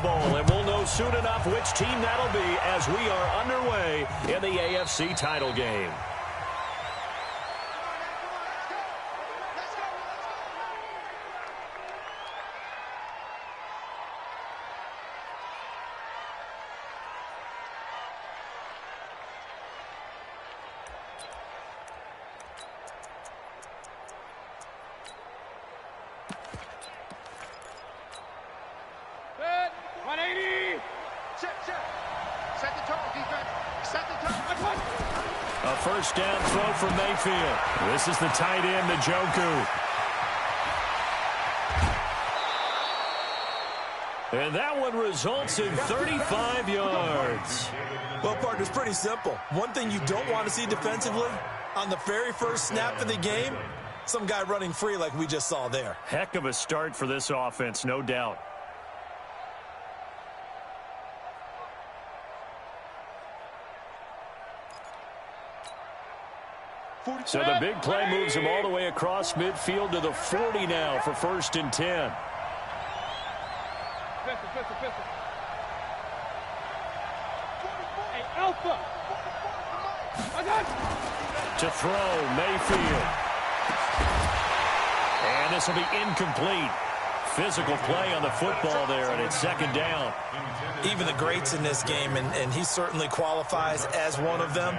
Bowl, and we'll know soon enough which team that'll be as we are underway in the AFC title game. A first down throw for Mayfield. This is the tight end, Njoku. And that one results in 35 yards. Well, partner, it's pretty simple. One thing you don't want to see defensively, on the very first snap of the game, some guy running free like we just saw there. Heck of a start for this offense, no doubt. So the big play moves him all the way across midfield to the 40 now for 1st and 10. To throw, Mayfield. And this will be incomplete. Physical play on the football there, and it's 2nd down. Even the greats in this game, and he certainly qualifies as one of them,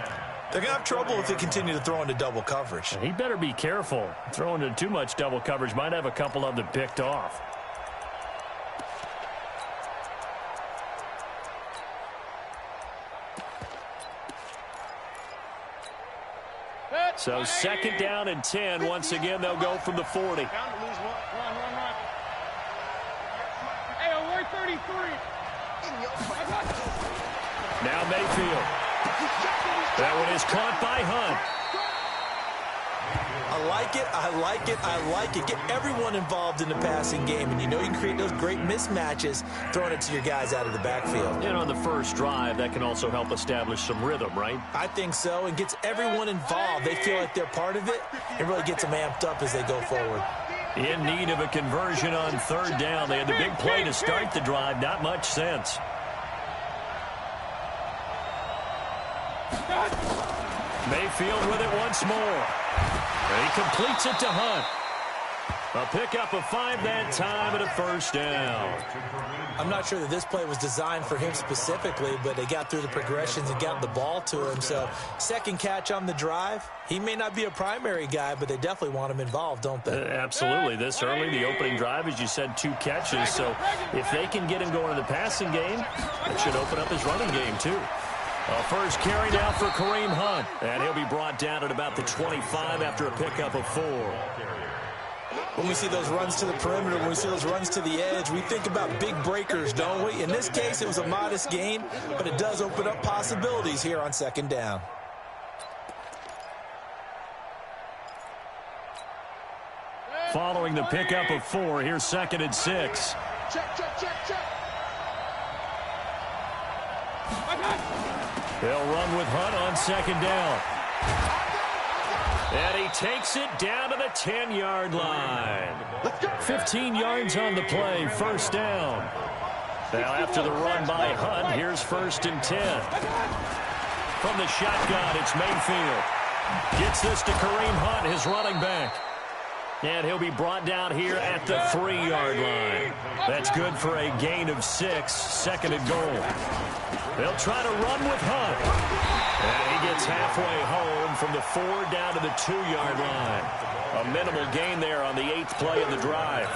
they're going to have trouble if they continue to throw into double coverage. He better be careful. Throwing into too much double coverage might have a couple of them picked off. So 2nd down and 10. Once again, they'll go from the 40. Hey, we're 33. Now Mayfield. That one is caught by Hunt. I like it, I like it, I like it. Get everyone involved in the passing game, and you know you can create those great mismatches throwing it to your guys out of the backfield. And on the first drive, that can also help establish some rhythm, right? I think so, and gets everyone involved. They feel like they're part of it, and really gets them amped up as they go forward. In need of a conversion on 3rd down. They had the big play to start the drive. Not much sense. Mayfield with it once more. And he completes it to Hunt. A pickup of 5 that time and a 1st down. I'm not sure that this play was designed for him specifically, but they got through the progressions and got the ball to him. So 2nd catch on the drive. He may not be a primary guy, but they definitely want him involved, don't they? Absolutely. This early, the opening drive, as you said, 2 catches. So if they can get him going in the passing game, it should open up his running game too. A first carry now for Kareem Hunt. And he'll be brought down at about the 25 after a pickup of 4. When we see those runs to the perimeter, when we see those runs to the edge, we think about big breakers, don't we? In this case, it was a modest gain, but it does open up possibilities here on 2nd down. Following the pickup of 4, here's 2nd and 6. They'll run with Hunt on 2nd down. And he takes it down to the 10-yard line. 15 yards on the play, 1st down. Now after the run by Hunt, here's 1st and 10. From the shotgun, it's Mayfield. Gets this to Kareem Hunt, his running back. And he'll be brought down here at the 3-yard line. That's good for a gain of 6, 2nd and goal. They'll try to run with Hunt. And he gets halfway home from the 4 down to the 2-yard line. A minimal gain there on the 8th play of the drive.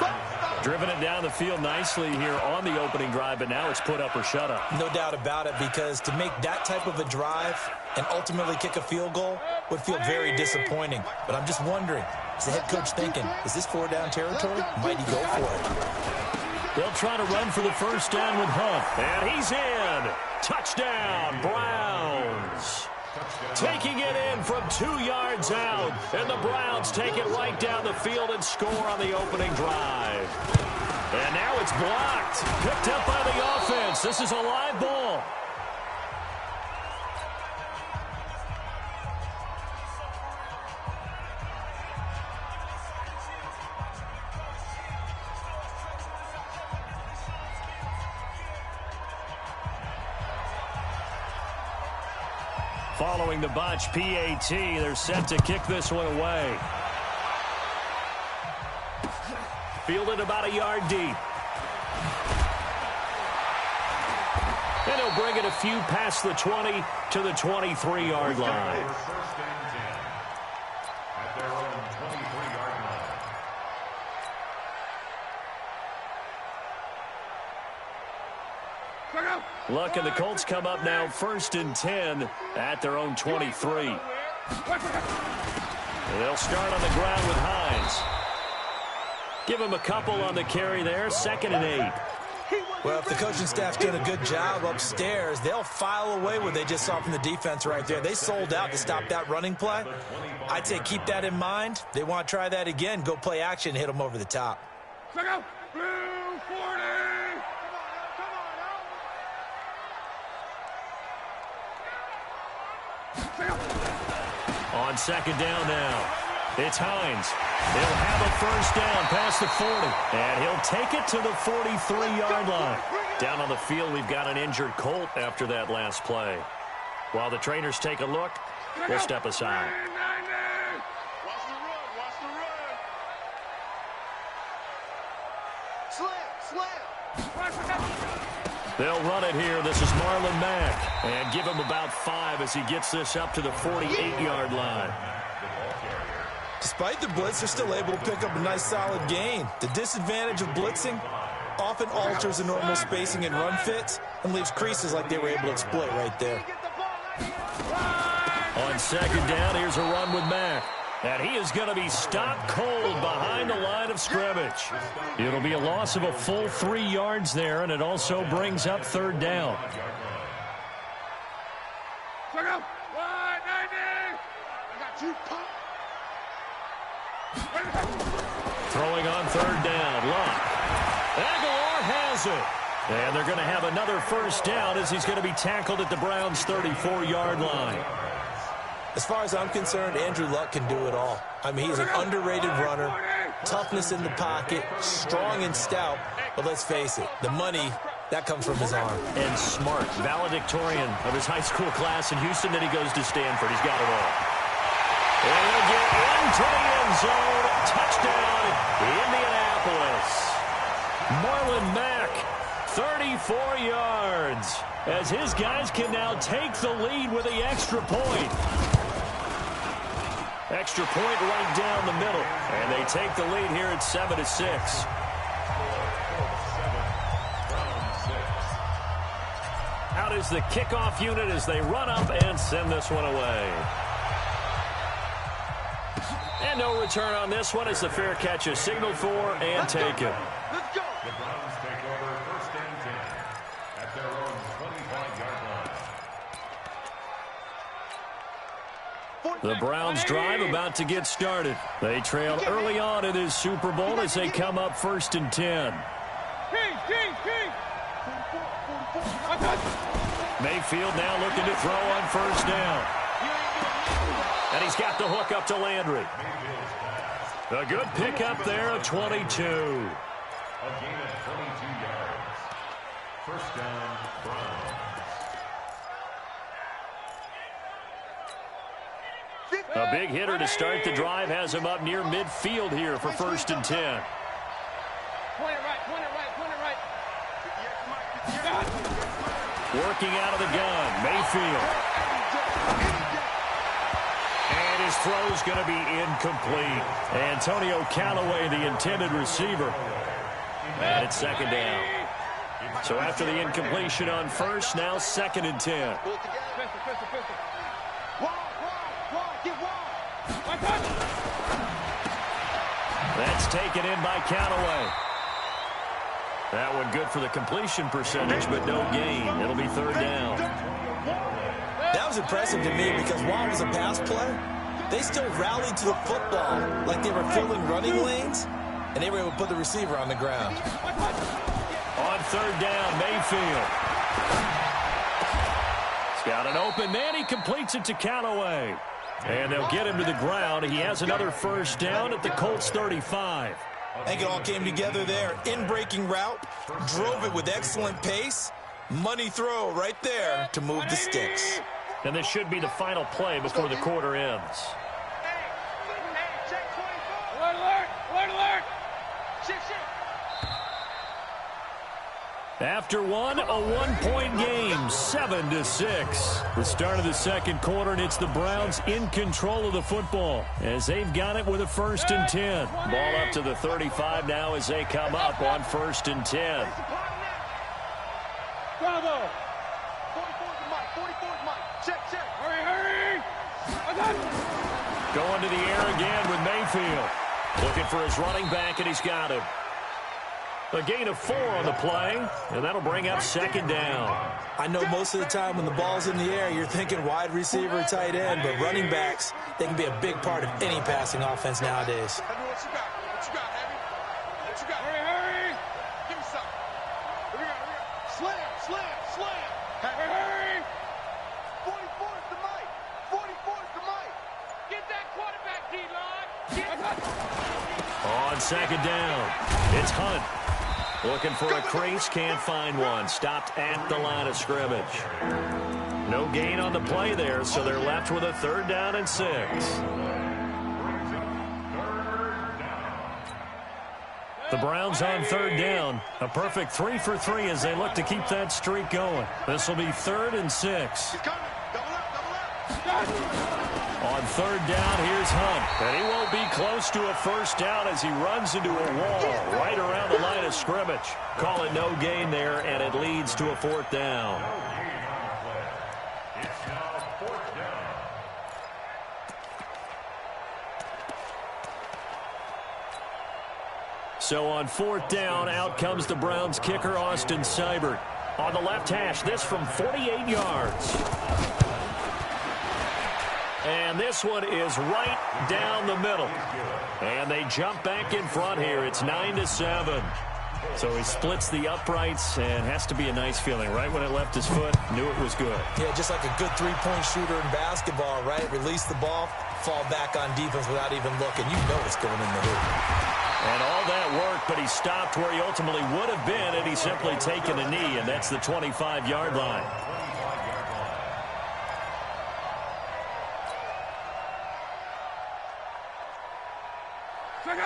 Driven it down the field nicely here on the opening drive, but now it's put up or shut up. No doubt about it, because to make that type of a drive and ultimately kick a field goal would feel very disappointing. But I'm just wondering, is the head coach thinking, is this 4-down territory? Might he go for it? They'll try to run for the 1st down with Hunt. And he's in. Touchdown, Browns. Taking it in from 2 yards out. And the Browns take it right down the field and score on the opening drive. And now it's blocked. Picked up by the offense. This is a live ball. Following the botch PAT, they're set to kick this one away. Fielded about a yard deep. And he'll bring it a few past the 20 to the 23-yard line. Luck and the Colts come up now 1st and 10 at their own 23. They'll start on the ground with Hines. Give him a couple on the carry there, 2nd and 8. Well, if the coaching staff's doing a good job upstairs, they'll file away what they just saw from the defense right there. They sold out to stop that running play. I'd say keep that in mind. They want to try that again. Go play action, hit them over the top. Blue 40. On 2nd down now, it's Hines. He'll have a 1st down past the 40, and he'll take it to the 43-yard line. Down on the field, we've got an injured Colt after that last play. While the trainers take a look, we'll step aside. Watch the run, watch the run. Slam. They'll run it here. This is Marlon Mack. And give him about 5 as he gets this up to the 48-yard line. Despite the blitz, they're still able to pick up a nice solid gain. The disadvantage of blitzing often alters the normal spacing and run fits and leaves creases like they were able to exploit right there. On 2nd down, here's a run with Mack. And he is going to be stopped cold behind the line of scrimmage. It'll be a loss of a full 3 yards there, and it also brings up 3rd down. Throwing on 3rd down, Luck. Aguilar has it. And they're going to have another 1st down as he's going to be tackled at the Browns' 34-yard line. As far as I'm concerned, Andrew Luck can do it all. I mean, he's an underrated runner, toughness in the pocket, strong and stout. But let's face it, the money, that comes from his arm. And smart, valedictorian of his high school class in Houston. Then he goes to Stanford. He's got it all. And he'll get into the end zone. Touchdown, Indianapolis. Marlon Mack, 34 yards. As his guys can now take the lead with the extra point. Extra point right down the middle. And they take the lead here at 7-6. Out is the kickoff unit as they run up and send this one away. And no return on this one as the fair catch is signaled for and taken. Let's go. The Browns take over 1st and 10 at their own 25-yard line. The Browns drive about to get started. They trail early on in this Super Bowl as they come up 1st and 10. Mayfield now looking to throw on 1st down. And he's got the hook up to Landry. A good pickup there at 22. A gain of 22 yards. 1st down, Browns. A big hitter to start the drive has him up near midfield here for 1st and 10. Point it right, point it right, point it right. Working out of the gun, Mayfield. And his throw's going to be incomplete. Antonio Callaway, the intended receiver. And it's 2nd down. So after the incompletion on 1st, now 2nd and 10. That's taken in by Callaway. That one good for the completion percentage, but no gain. It'll be 3rd down. That was impressive to me because while it was a pass play, they still rallied to the football like they were filling running lanes, and they were able to put the receiver on the ground. On 3rd down, Mayfield. He's got an open man. He completes it to Callaway. And they'll get him to the ground. He has another 1st down at the Colts 35. I think it all came together there. In-breaking route, drove it with excellent pace. Money throw right there to move the sticks. And this should be the final play before the quarter ends. Alert, alert! Alert, alert! Shift, shift! After one, a one-point game, 7-6. The start of the second quarter, and it's the Browns in control of the football as they've got it with a 1st and 10. Ball up to the 35 now as they come up on 1st and 10. Bravo! 44's Mike, 44's Mike. Check, check. Hurry, hurry! Going to the air again with Mayfield. Looking for his running back, and he's got him. A gain of 4 on the play, and that'll bring up 2nd down. I know most of the time when the ball's in the air, you're thinking wide receiver, tight end, but running backs, they can be a big part of any passing offense nowadays. Heavy, what you got? What you got, Heavy? What you got? Hurry, hurry! Give me something. Here we go, here we go. Slam, slam, slam! Hurry, hurry! 44's the mic! 44's the mic! Get that quarterback, D-line! On 2nd down, it's Hunt. Looking for a crease, can't find one. Stopped at the line of scrimmage. No gain on the play there, so they're left with a 3rd down and 6. The Browns on 3rd down. A perfect 3 for 3 as they look to keep that streak going. This will be 3rd and 6. On 3rd down, here's Hunt. And he won't be close to a 1st down as he runs into a wall right around the line of scrimmage. Call it no gain there, and it leads to a 4th down. It's now 4th down. So on 4th down, out comes the Browns kicker, Austin Seibert. On the left hash, this from 48 yards. And this one is right down the middle. And they jump back in front here. It's 9-7. So he splits the uprights, and has to be a nice feeling. Right when it left his foot, knew it was good. Yeah, just like a good three-point shooter in basketball, right? Release the ball, fall back on defense without even looking. You know it's going in the hoop. And all that work, but he stopped where he ultimately would have been had he simply taken a knee, and that's the 25-yard line.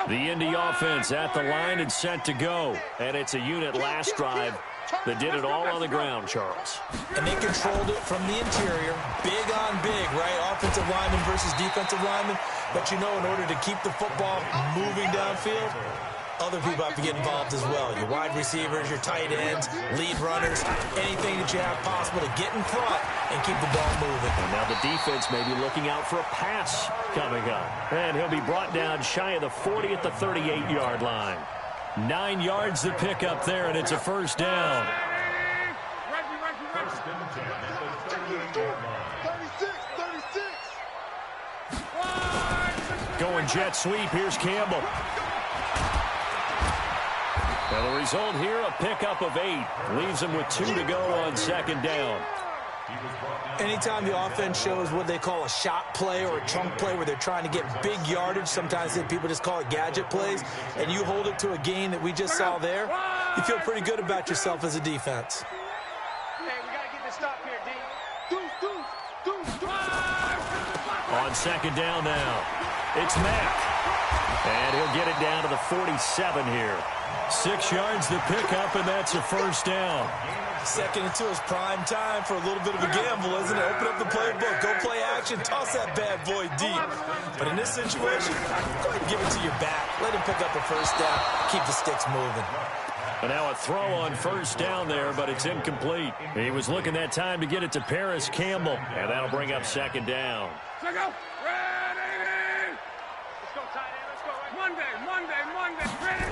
The Indy offense at the line and set to go. And it's a unit last drive that did it all on the ground, Charles. And they controlled it from the interior, big on big, right? Offensive lineman versus defensive lineman. But you know, in order to keep the football moving downfield, other people have to get involved as well. Your wide receivers, your tight ends, lead runners, anything that you have possible to get in front and keep the ball moving. And now the defense may be looking out for a pass coming up. And he'll be brought down shy of the 40 at the 38-yard line. 9 yards to pick up there, and it's a 1st down. First and 10 at the 38-yard line. 36. Going jet sweep, here's Campbell. Well, the result here, a pickup of 8. Leaves him with 2 to go on 2nd down. Anytime the offense shows what they call a shot play or a chunk play where they're trying to get big yardage, sometimes people just call it gadget plays, and you hold it to a gain that we just saw there, you feel pretty good about yourself as a defense. Hey, we got to get this stop here, D. Deuce. On 2nd down now, it's Mack. And he'll get it down to the 47 here. 6 yards to pick up, and that's a 1st down. 2nd and 2 is prime time for a little bit of a gamble, isn't it? Open up the playbook, go play action, toss that bad boy deep. But in this situation, go ahead and give it to your back. Let him pick up a 1st down, keep the sticks moving. And now a throw on 1st down there, but it's incomplete. He was looking that time to get it to Paris Campbell, and that'll bring up 2nd down. Let's go. Ready. Let's go, tight end. Let's go. Monday. Ready.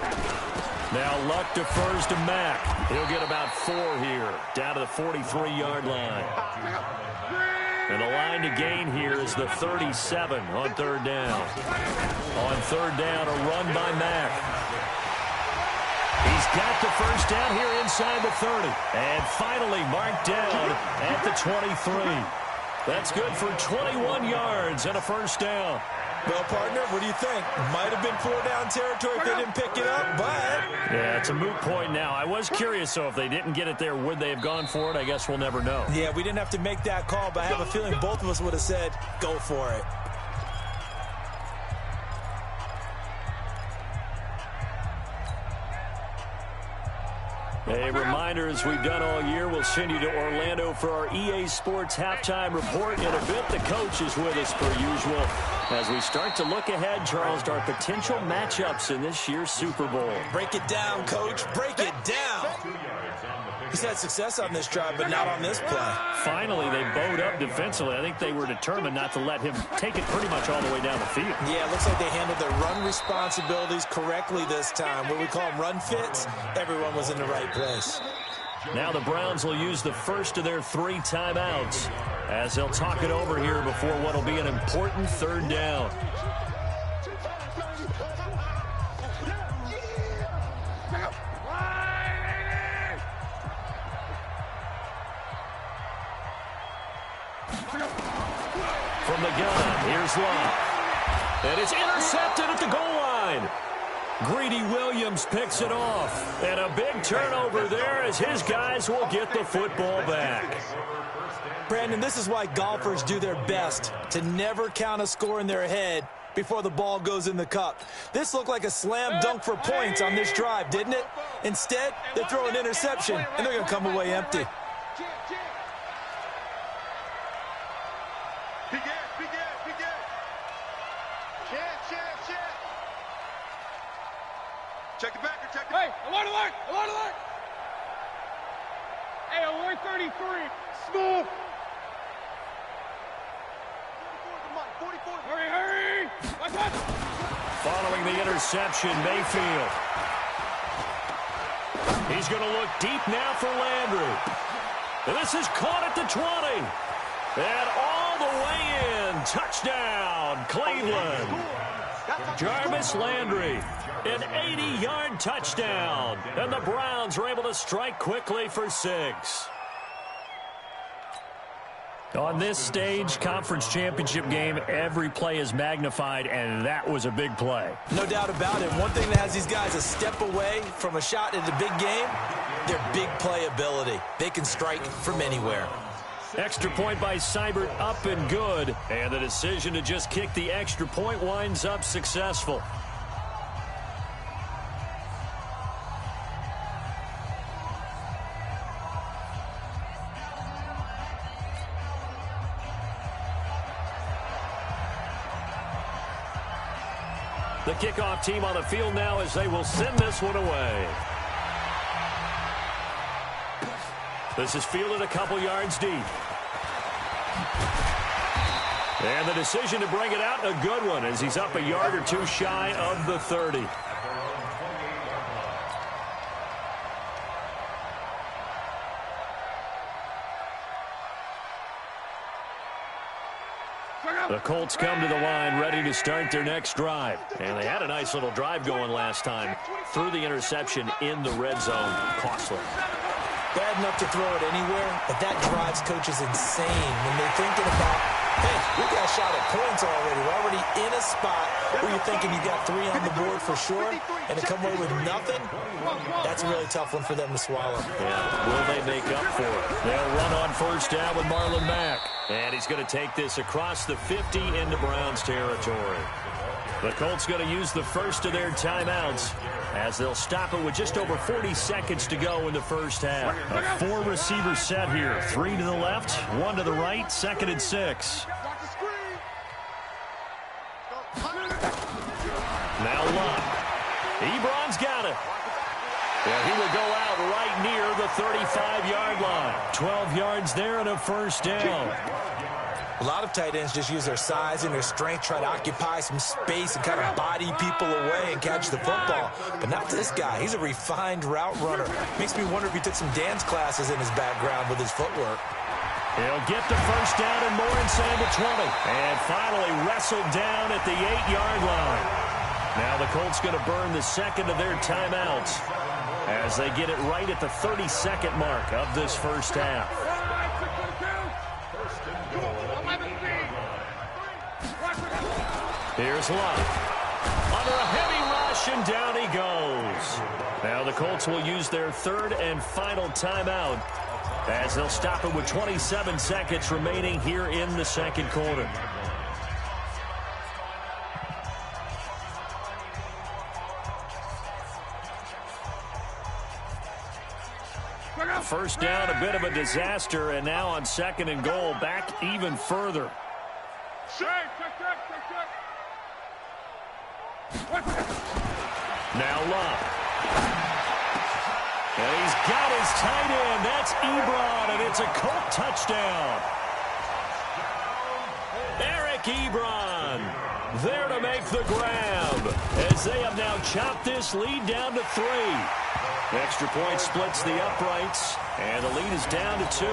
Now Luck defers to Mack. He'll get about 4 here, down to the 43-yard line. And the line to gain here is the 37 on 3rd down. On 3rd down, a run by Mack. He's got the 1st down here inside the 30. And finally marked down at the 23. That's good for 21 yards and a 1st down. Well, partner, what do you think? Might have been 4-down territory if they didn't pick it up, but... Yeah, it's a moot point now. I was curious, so if they didn't get it there, would they have gone for it? I guess we'll never know. Yeah, we didn't have to make that call, but I have a feeling both of us would have said, go for it. A reminder, as we've done all year, we'll send you to Orlando for our EA Sports halftime report. In a bit, the coach is with us per usual as we start to look ahead, Charles, to our potential matchups in this year's Super Bowl. Break it down, Coach. Break it down. He's had success on this drive, but not on this play. Finally, they bowed up defensively. I think they were determined not to let him take it pretty much all the way down the field. Yeah, it looks like they handled their run responsibilities correctly this time. What we call them run fits, everyone was in the right place. Now the Browns will use the first of their 3 timeouts as they'll talk it over here before what will be an important 3rd down. From the gun, here's Love. And it's intercepted at the goal line. Greedy Williams picks it off. And a big turnover there as his guys will get the football back. Brandon, this is why golfers do their best to never count a score in their head before the ball goes in the cup. This looked like a slam dunk for points on this drive, didn't it? Instead, they throw an interception, and they're going to come away empty. Check the backer, check the... Hey, alert, alert, alert, alert! Hey, alert 33, smooth! 44. Hurry, hurry! Watch out! Following the interception, Mayfield. He's going to look deep now for Landry. And this is caught at the 20. And all the way in. Touchdown, Cleveland. Jarvis Landry, an 80-yard touchdown. And the Browns are able to strike quickly for 6. On this stage, conference championship game, every play is magnified, and that was a big play. No doubt about it. One thing that has these guys a step away from a shot in the big game, their big play ability. They can strike from anywhere. Extra point by Seibert, up and good. And the decision to just kick the extra point winds up successful. The kickoff team on the field now as they will send this one away. This is fielded a couple yards deep. And the decision to bring it out, a good one, as he's up a yard or 2 shy of the 30. The Colts come to the line ready to start their next drive. And they had a nice little drive going last time. Threw the interception in the red zone. Costly. Bad enough to throw it anywhere, but that drives coaches insane when they're thinking about, hey, we got a shot at points already. We're already in a spot where you're thinking you got 3 on the board for sure, and to come away with nothing, that's a really tough one for them to swallow. Yeah, will they make up for it? They'll run on first down with Marlon Mack. And he's going to take this across the 50 into Browns territory. The Colts going to use the first of their timeouts as they'll stop it with just over 40 seconds to go in the first half. A 4-receiver set here. 3 to the left, 1 to the right, 2nd and 6. Now Love. Ebron's got it. Yeah, he will go out right near the 35-yard line. 12 yards there and a first down. A lot of tight ends just use their size and their strength, try to occupy some space and kind of body people away and catch the football. But not this guy. He's a refined route runner. Makes me wonder if he took some dance classes in his background with his footwork. He'll get the first down and more inside the 20. And finally wrestled down at the 8-yard line. Now the Colts going to burn the second of their timeouts as they get it right at the 32nd mark of this first half. Here's Love. Under a heavy rush, and down he goes. Now the Colts will use their third and final timeout as they'll stop it with 27 seconds remaining here in the second quarter. First down, a bit of a disaster, and now on second and goal, back even further. Now Love. And he's got his tight end. That's Ebron, and it's a Colt touchdown. Eric Ebron there to make the grab as they have now chopped this lead down to 3. Extra point splits the uprights, and the lead is down to 2.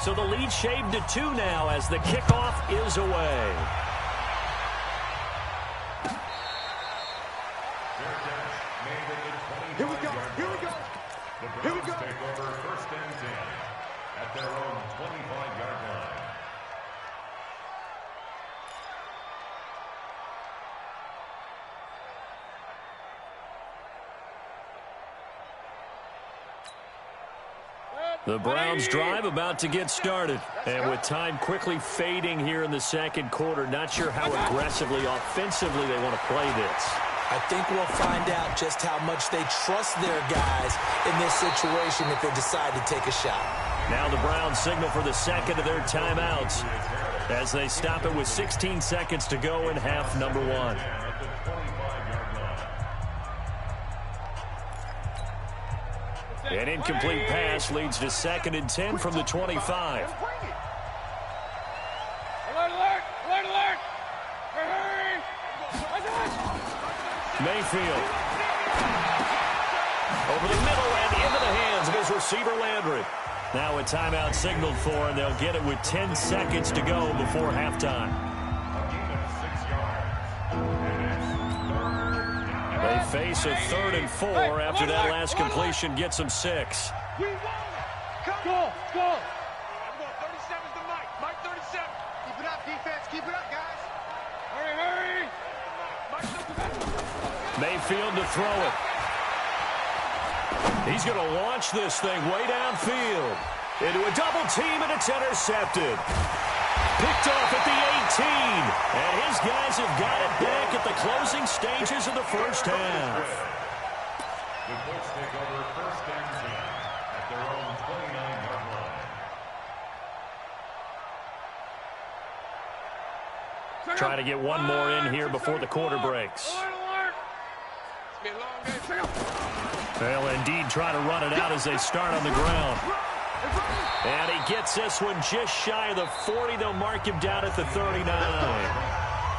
So the lead shaved to 2 now as the kickoff is away. Here we go. Here we go. The Browns take over first and 10 at their own 25-yard line. The Browns drive about to get started. And with time quickly fading here in the second quarter, not sure how aggressively, offensively they want to play this. I think we'll find out just how much they trust their guys in this situation if they decide to take a shot. Now the Browns signal for the second of their timeouts as they stop it with 16 seconds to go in half number 1. An incomplete pass leads to 2nd and 10 from the 25. Alert, alert! Alert, alert! Hurry! Mayfield. Over the middle and into the hands of his receiver Landry. Now a timeout signaled for, and they'll get it with 10 seconds to go before halftime. They face a 3rd and 4 after that last completion gets them 6. We won it. Come Go, on. go! I'm going 37's the Mike. Mike 37. Keep it up, defense. Keep it up, guys. Hurry, hurry! Mayfield to throw it. He's going to launch this thing way downfield. Into a double team, and it's intercepted. Picked off at the 18. And his guys have got it back at the closing stages of the first half. The Colts take over first and 10 at their own 29-yard line. Try to get one more in here before the quarter breaks. Alert, alert! It's been a long game. They'll indeed try to run it out as they start on the ground. And he gets this one just shy of the 40. They'll mark him down at the 39.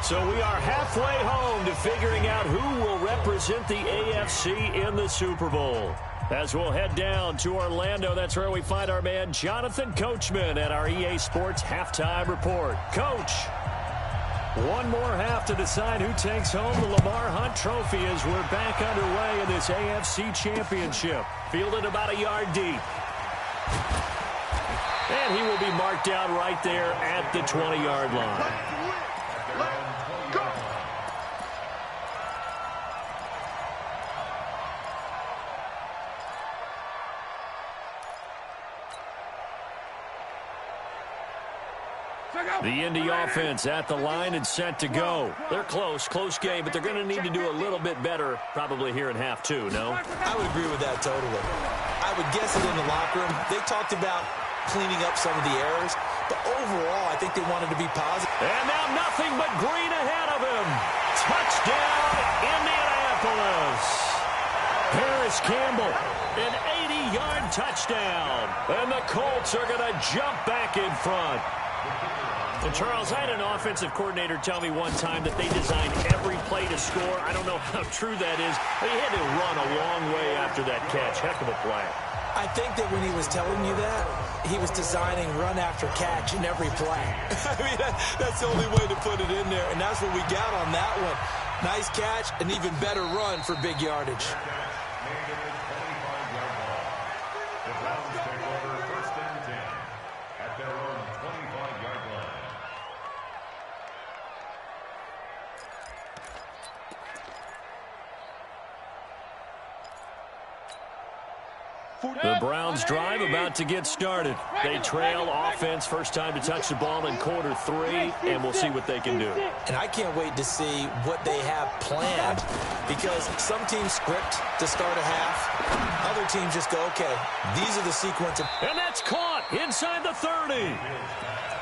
So we are halfway home to figuring out who will represent the AFC in the Super Bowl. As we'll head down to Orlando, that's where we find our man Jonathan Coachman at our EA Sports Halftime Report. Coach, one more half to decide who takes home the Lamar Hunt Trophy as we're back underway in this AFC Championship. Fielded about a yard deep. And he will be marked down right there at the 20-yard line. The Indy offense at the line and set to go. They're close game, but they're going to need to do a little bit better probably here in half 2, no? I would agree with that totally. I would guess it in the locker room. They talked about cleaning up some of the errors, but overall, I think they wanted to be positive. And now nothing but green ahead of him. Touchdown, Indianapolis. Paris Campbell, an 80-yard touchdown. And the Colts are going to jump back in front. And Charles, I had an offensive coordinator tell me one time that they designed every play to score. I don't know how true that is, but he had to run a long way after that catch. Heck of a play. I think that when he was telling you that, he was designing run after catch in every play. I mean, that's the only way to put it in there, and that's what we got on that one. Nice catch, an even better run for big yardage. The Browns take over 1st and 10 at their own 25-yard line. The Browns drive about to get started. They trail offense, first time to touch the ball in quarter 3, and we'll see what they can do. And I can't wait to see what they have planned, because some teams script to start a half. Other teams just go, okay, these are the sequence. And that's caught inside the 30.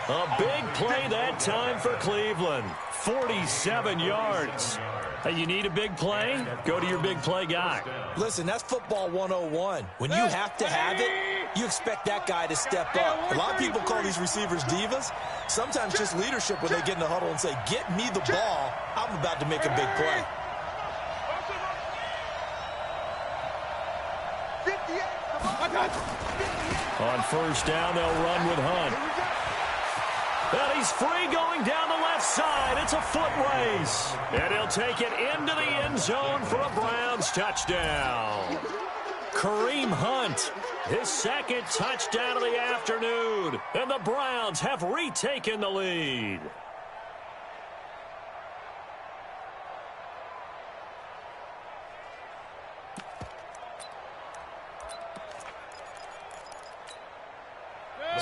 A big play that time for Cleveland. 47 yards. Hey, you need a big play? Go to your big play guy. Listen, that's football 101. When you have to have it, you expect that guy to step up. A lot of people call these receivers divas. Sometimes just leadership when they get in the huddle and say, get me the ball. I'm about to make a big play. On first down, they'll run with Hunt. And he's free going down the left side. It's a foot race. And he'll take it into the end zone for a Browns touchdown. Kareem Hunt, his second touchdown of the afternoon. And the Browns have retaken the lead.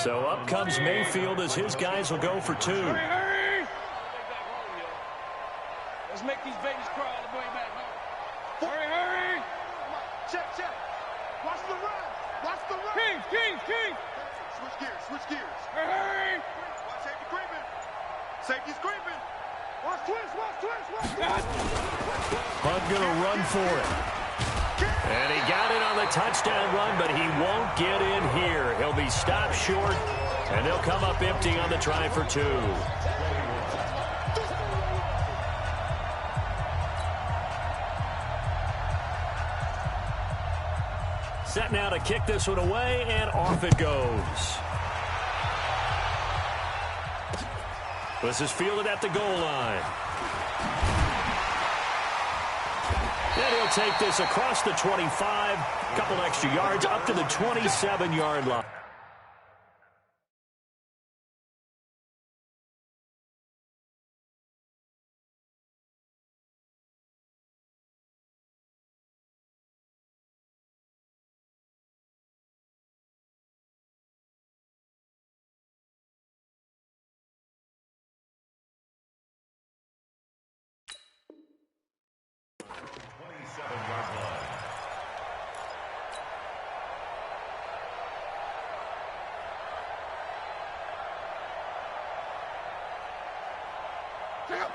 So up comes Mayfield as his guys will go for 2. Hurry, hurry! Let's make these babies crawl all the way back home. Hurry, hurry! Check, check. Watch the run. Watch the run. King! Switch gears, switch gears. Hurry! Watch safety creeping. Safety's creeping. Watch twist, watch twist, watch twist. Hunt gonna run for it. And he got it on the touchdown run, but he won't get in here. He'll be stopped short, and they'll come up empty on the try for 2. Set now to kick this one away, and off it goes. This is fielded at the goal line. And he'll take this across the 25, couple extra yards up to the 27-yard line.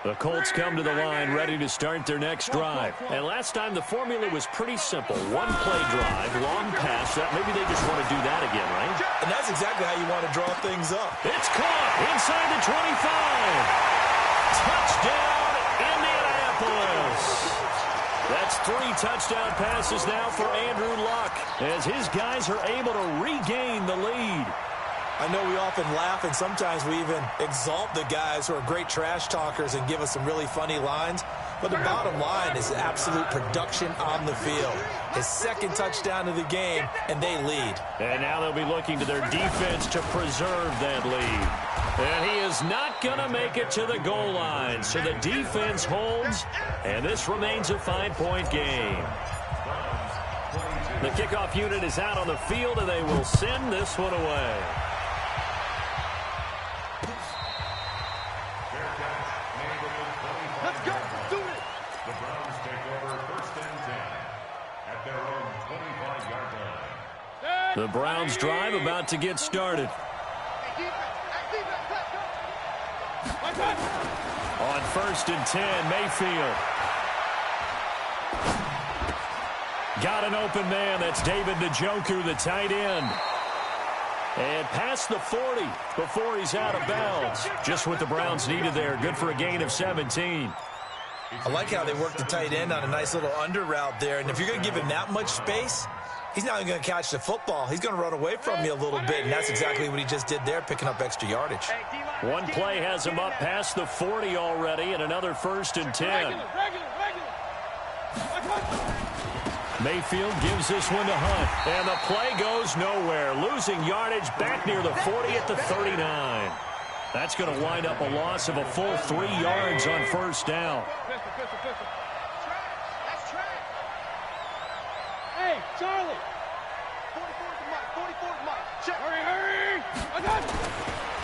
The Colts come to the line ready to start their next drive. And last time the formula was pretty simple. One play drive, long pass. Maybe they just want to do that again, right? And that's exactly how you want to draw things up. It's caught inside the 25. Touchdown, Indianapolis. That's 3 touchdown passes now for Andrew Luck as his guys are able to regain the lead. I know we often laugh, and sometimes we even exalt the guys who are great trash talkers and give us some really funny lines. But the bottom line is absolute production on the field. His second touchdown of the game, and they lead. And now they'll be looking to their defense to preserve that lead. And he is not going to make it to the goal line. So the defense holds, and this remains a 5-point game. The kickoff unit is out on the field, and they will send this one away. Let's go. Do it. The Browns take over 1st and 10 at their own 25-yard line. The Browns drive about to get started. On 1st and 10, Mayfield. Got an open man. That's David Njoku, the tight end. And past the 40 before he's out of bounds. Just what the Browns needed there. Good for a gain of 17. I like how they work the tight end on a nice little under route there. And if you're going to give him that much space, he's not even going to catch the football. He's going to run away from you a little bit, and that's exactly what he just did there, picking up extra yardage. One play has him up past the 40 already, and another 1st and 10. Mayfield gives this one to Hunt, and the play goes nowhere. Losing yardage back near the 40 at the 39. That's going to wind up a loss of a full 3 yards on 1st down. Hey, Charlie. 44's the mic. 44's mic. Check. Hurry, hurry. I got it.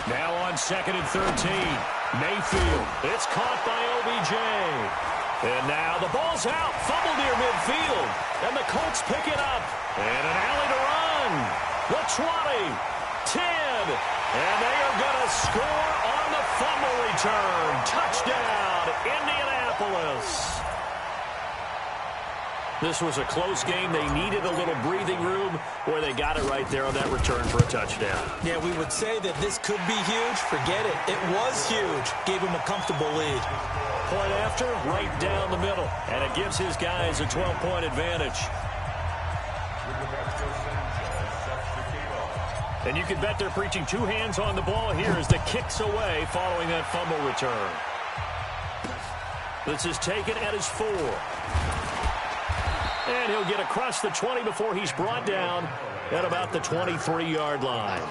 Now on 2nd and 13. Mayfield. It's caught by OBJ. And now the ball's out. Fumble near midfield. And the Colts pick it up. And an alley to run. The 20. 10. And they are going to score on the fumble return. Touchdown, Indianapolis. This was a close game. They needed a little breathing room, where they got it right there on that return for a touchdown. Yeah, we would say that this could be huge. Forget it. It was huge. Gave him a comfortable lead. Point after, right down the middle. And it gives his guys a 12-point advantage. And you can bet they're preaching 2 hands on the ball here as the kick's away following that fumble return. This is taken at his 4. And he'll get across the 20 before he's brought down at about the 23-yard line.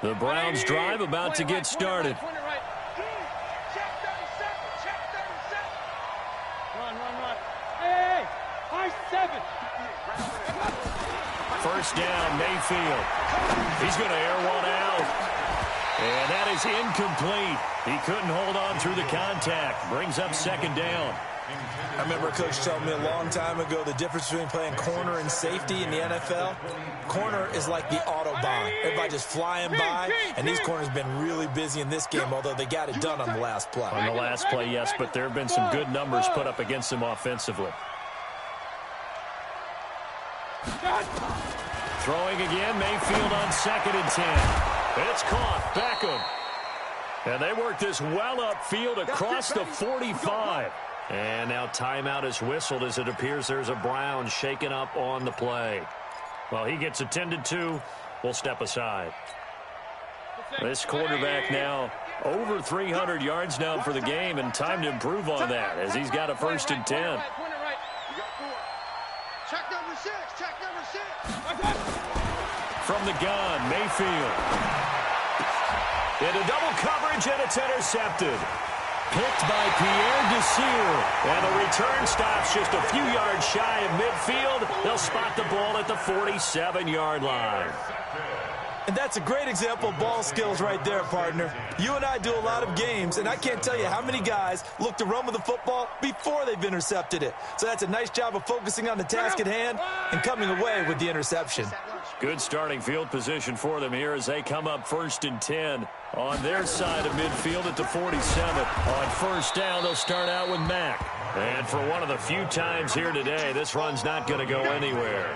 The Browns drive about to get started. First down, Mayfield. He's going to air one out. And that is incomplete. He couldn't hold on through the contact. Brings up 2nd down. I remember a coach telling me a long time ago the difference between playing corner and safety in the NFL. Corner is like the Autobahn. Everybody just flying by, and these corners have been really busy in this game, although they got it done on the last play. On the last play, yes, but there have been some good numbers put up against them offensively. Throwing again, Mayfield on 2nd and 10. It's caught, Beckham. And they work this well upfield across the 45. And now timeout is whistled as it appears there's a Brown shaken up on the play. Well, he gets attended to. We'll step aside. This quarterback now over 300 yards now for the game, and time to improve on that as he's got a 1st and 10. Check number 6. Check number 6. From the gun, Mayfield. Into double coverage, and it's intercepted. Picked by Pierre Desir. And the return stops just a few yards shy of midfield. They'll spot the ball at the 47-yard line. And that's a great example of ball skills right there, partner. You and I do a lot of games, and I can't tell you how many guys look to run with the football before they've intercepted it. So that's a nice job of focusing on the task at hand and coming away with the interception. Good starting field position for them here as they come up 1st and 10 on their side of midfield at the 47. On 1st down, they'll start out with Mack. And for one of the few times here today, this run's not going to go anywhere.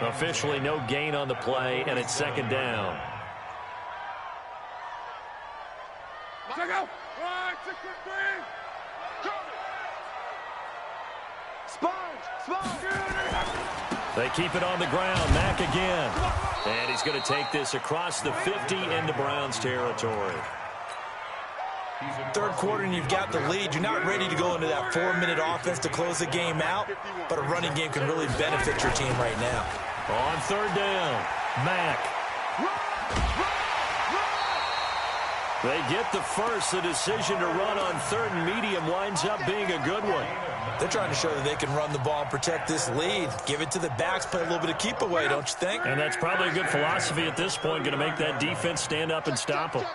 Officially no gain on the play, and it's 2nd down. Check out. 1, 6, 3. They keep it on the ground. Mack again. And he's going to take this across the 50 into Browns territory. 3rd quarter and you've got the lead. You're not ready to go into that 4-minute offense to close the game out, but a running game can really benefit your team right now. On 3rd down, Mack. They get the first. The decision to run on 3rd and medium winds up being a good one. They're trying to show that they can run the ball and protect this lead. Give it to the backs, play a little bit of keep away, don't you think? And that's probably a good philosophy at this point, going to make that defense stand up and stop them.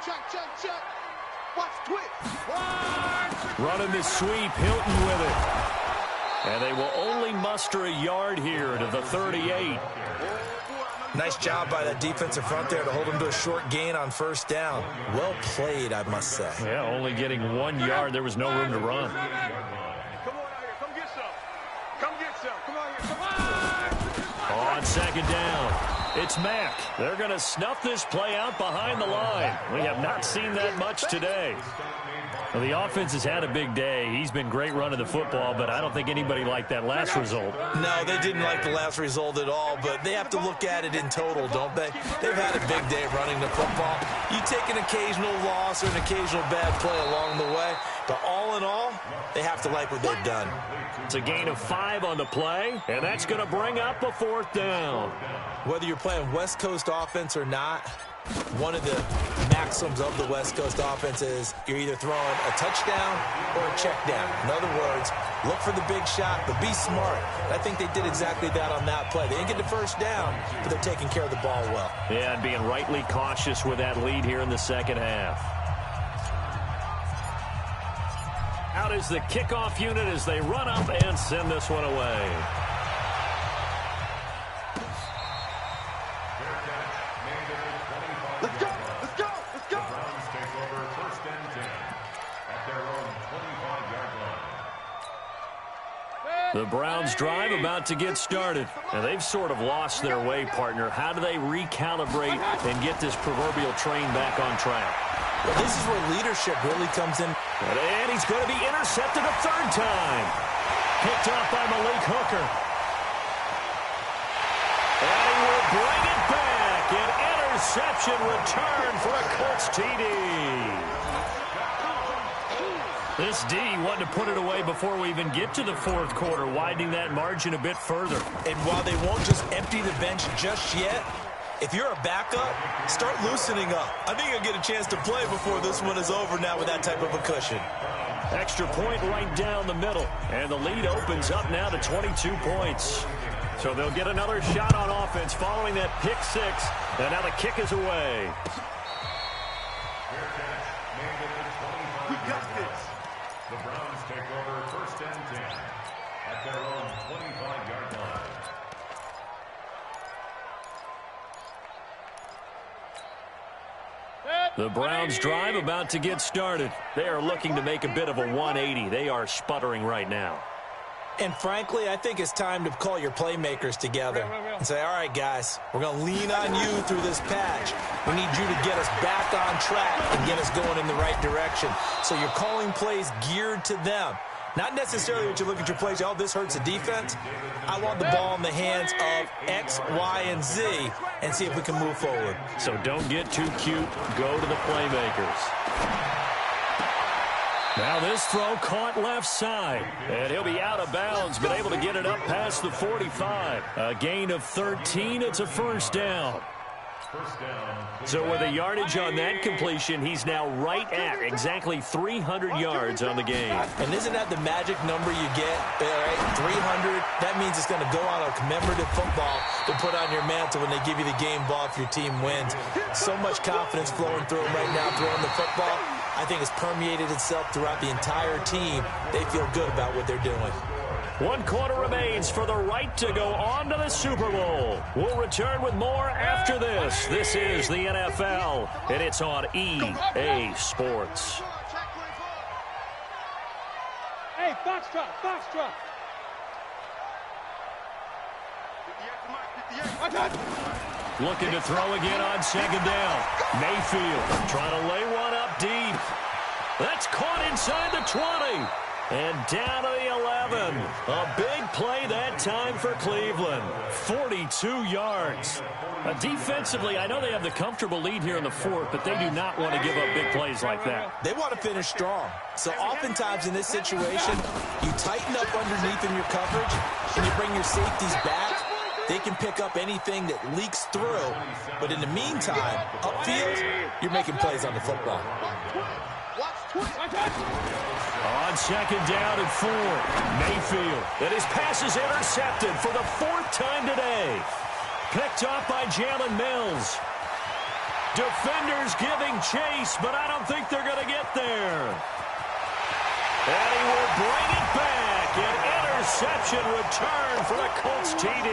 Check. Watch twitch. Running this sweep, Hilton with it. And they will only muster a yard here to the 38. Nice job by that defensive front there to hold them to a short gain on 1st down. Well played, I must say. Yeah, only getting 1 yard. There was no room to run. Come on out here. Come get some. second down. It's Mack. They're going to snuff this play out behind the line. We have not seen that much today. Well, the offense has had a big day. He's been great running the football, but I don't think anybody liked that last result. No, they didn't like the last result at all, but they have to look at it in total, don't they? They've had a big day running the football. You take an occasional loss or an occasional bad play along the way, but all in all, they have to like what they've done. It's a gain of 5 on the play, and that's going to bring up a 4th down. Whether you're playing West Coast offense or not, one of the maxims of the West Coast offense is you're either throwing a touchdown or a check down. In other words, look for the big shot, but be smart. I think they did exactly that on that play. They didn't get the first down, but they're taking care of the ball well. Yeah, and being rightly cautious with that lead here in the second half. Out is the kickoff unit as they run up and send this one away. Let's go! Let's go! Let's go! The Browns take over 1st and 10 at their own 25-yard line. The Browns drive about to get started. And they've sort of lost their way, partner. How do they recalibrate and get this proverbial train back on track? Well, this is where leadership really comes in. And he's going to be intercepted a 3rd time. Picked off by Malik Hooker. And he will bring it back. An interception return for a Colts TD. This D wanted to put it away before we even get to the 4th quarter, widening that margin a bit further. And while they won't just empty the bench just yet, if you're a backup, start loosening up. I think you'll get a chance to play before this one is over now with that type of a cushion. Extra point right down the middle. And the lead opens up now to 22 points. So they'll get another shot on offense following that pick 6. And now the kick is away. We got this. The Browns take over 1st and 10 at their own 25-yard line. The Browns drive about to get started. They are looking to make a bit of a 180. They are sputtering right now. And frankly, I think it's time to call your playmakers together and say, all right, guys, we're going to lean on you through this patch. We need you to get us back on track and get us going in the right direction. So you're calling plays geared to them. Not necessarily that you look at your plays, oh, this hurts the defense. I want the ball in the hands of X, Y, and Z and see if we can move forward. So don't get too cute. Go to the playmakers. Now this throw caught left side. And he'll be out of bounds, but able to get it up past the 45. A gain of 13. It's a 1st down. So with the yardage on that completion, he's now right at exactly 300 yards on the game. And isn't that the magic number you get? Right? 300, that means it's going to go on a commemorative football to put on your mantle when they give you the game ball if your team wins. So much confidence flowing through him right now, throwing the football. I think it's permeated itself throughout the entire team. They feel good about what they're doing. 1 quarter remains for the right to go on to the Super Bowl. We'll return with more after this. This is the NFL, and it's on EA Sports. Hey, Foxtrot, Foxtrot. Looking to throw again on 2nd down. Mayfield trying to lay one up deep. That's caught inside the 20. And down to the 11. A big play that time for Cleveland. 42 yards. Defensively, I know they have the comfortable lead here in the 4th, but they do not want to give up big plays like that. They want to finish strong. So oftentimes in this situation, you tighten up underneath in your coverage, and you bring your safeties back. They can pick up anything that leaks through. But in the meantime, upfield, you're making plays on the football. On 2nd down and 4. Mayfield. And his pass is intercepted for the 4th time today. Picked off by Jalen Mills. Defenders giving chase, but I don't think they're going to get there. And he will bring it back. An interception return for the Colts TD.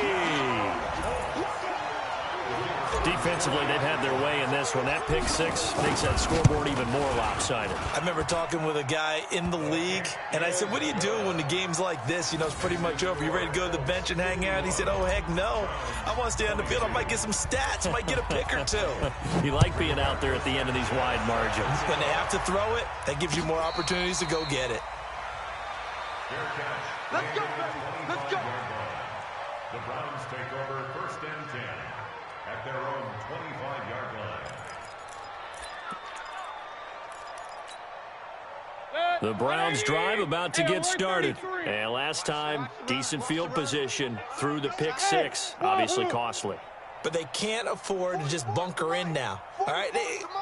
Defensively, they've had their way in this one. That pick six makes that scoreboard even more lopsided. I remember talking with a guy in the league, and I said, what do you do when the game's like this? You know, it's pretty much over. You ready to go to the bench and hang out? He said, oh, heck no. I want to stay on the field. I might get some stats. I might get a pick or two. You like being out there at the end of these wide margins. When they have to throw it, that gives you more opportunities to go get it. Let's go, baby. Let's go. The Browns take over 1st and 10 at their own 25-yard line. The Browns drive about to get started. And last time, decent field position through the pick six. Obviously costly. But they can't afford to just bunker in now. All right,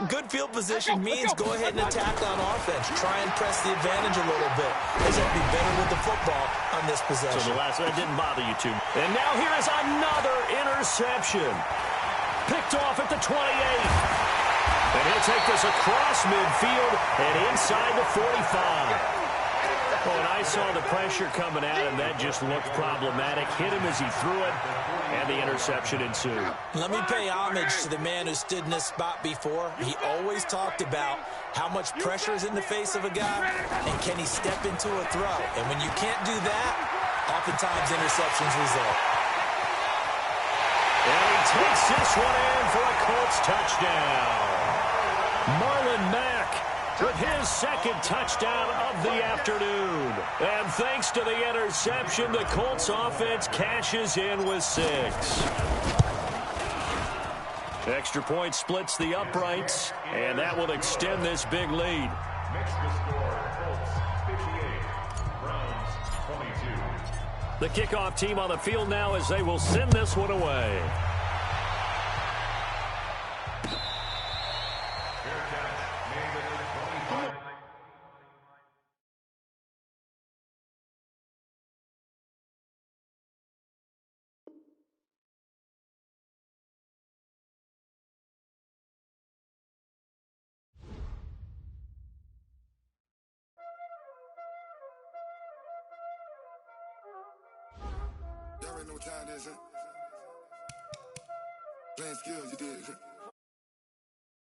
good field position means go ahead and attack on offense. Try and press the advantage a little bit. They have to be better with the football on this possession. So the last one didn't bother you too. And now here is another interception. Picked off at the 28. And he'll take this across midfield and inside the 45. Oh, and I saw the pressure coming at him. That just looked problematic. Hit him as he threw it, and the interception ensued. Let me pay homage to the man who stood in this spot before. He always talked about how much pressure is in the face of a guy, and can he step into a throw. And when you can't do that, oftentimes interceptions result. And he takes this one in for a Colts touchdown. Marlon Mack with his second touchdown of the afternoon. And thanks to the interception, the Colts offense cashes in with 6. Extra point splits the uprights, and that will extend this big lead. Makes the score Colts 58, Browns 22. The kickoff team on the field now as they will send this one away. Y'all already know what time it is, huh? Playing skills, you did.